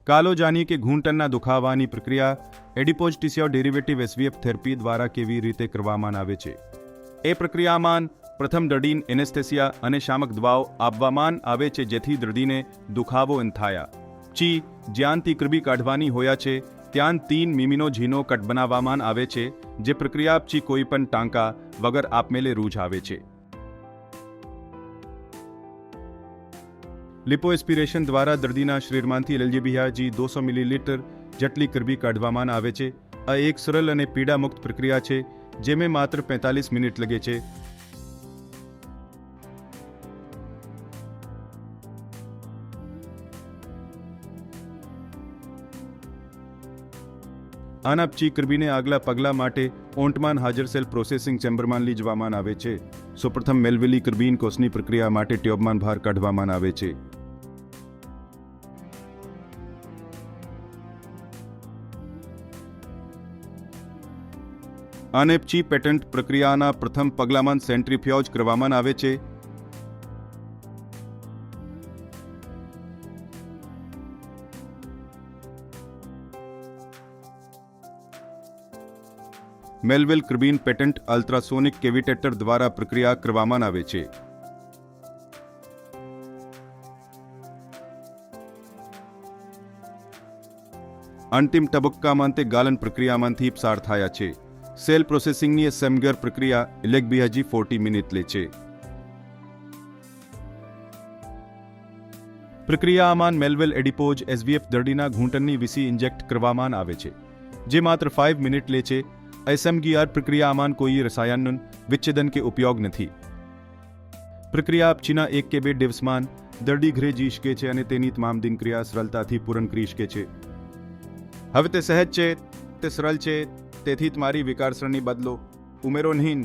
કાલો જાણીએ કે ઘૂંટણના દુખાવાની પ્રક્રિયા એડિપોઝ ટીસ્યુ ડેરિવેટિવ એસવીએફ થેરપી દ્વારા કેવી રીતે કરવામાં આવે છે। એ પ્રક્રિયામાં પ્રથમ દર્દીને એનેસ્થેસિયા અને શામક દવાઓ આપવામાં આવે છે જેથી દર્દીને દુખાવો ન થાય। ચી જ્યાંથી કૃમિ કાઢવાની હોય છે ત્યાં 3 મીમીનો ઝીણો કટ બનાવવામાં આવે છે જે પ્રક્રિયા પછી કોઈ પણ ટાંકા વગર આપમેળે રૂઝ આવે છે। લિપોએસ્પિરેશન દ્વારા દર્દીના શરીરમાંથી LGBHG 200 મિલીલીટર જેટલી કૃમિ કાઢવામાં આવે છે। આ એક સરળ અને પીડામુક્ત પ્રક્રિયા છે જેમાં માત્ર 45 મિનિટ લાગે છે। આના પછી કૃમિને આગલા પગલા માટે ઓંટમાં હાજર સેલ પ્રોસેસિંગ ચેમ્બરમાં લઈ જવામાં આવે છે। સૌપ્રથમ મેલ્વેલી કૃમિન કોષની પ્રક્રિયા માટે ટ્યુબમાં બહાર કાઢવામાં આવે છે। આને પછી પેટન્ટ પ્રક્રિયાના પ્રથમ પગલામાં સેન્ટ્રીફ્યુજ કરવામાં આવે છે। મેલ્વેલ કૃમિન પેટન્ટ અલ્ટ્રાસોનિક કેવિટેટર દ્વારા પ્રક્રિયા કરવામાં આવે છે। અંતિમ તબક્કામાં તે ગાલન પ્રક્રિયામાંથી પસાર થયા છે। સેલ પ્રોસેસિંગની સમગ્ર પ્રક્રિયા LGBHG 40 મિનિટ લે છે। પ્રક્રિયામાં મેલ્વેલ એડિપોઝ એસવીએફ દર્દીના ઘૂંટણની વિસી ઇન્જેક્ટ કરવામાં આવે છે જે માત્ર 5 મિનિટ લે છે। SMGR પ્રક્રિયામાં કોઈ રસાયણનું વિચ્છેદન કે ઉપયોગ નથી। પ્રક્રિયા પછીના 1 કે 2 દિવસમાં દર્દી ઘરે જઈ શકે છે અને તેની તમામ દિનક્રિયા સરળતાથી પૂર્ણ કરી શકે છે। હવે તે સહેજ છે, તે સરળ છે, તેથી તમારી વિચારસરણી બદલો, ઉમેરો નહીં।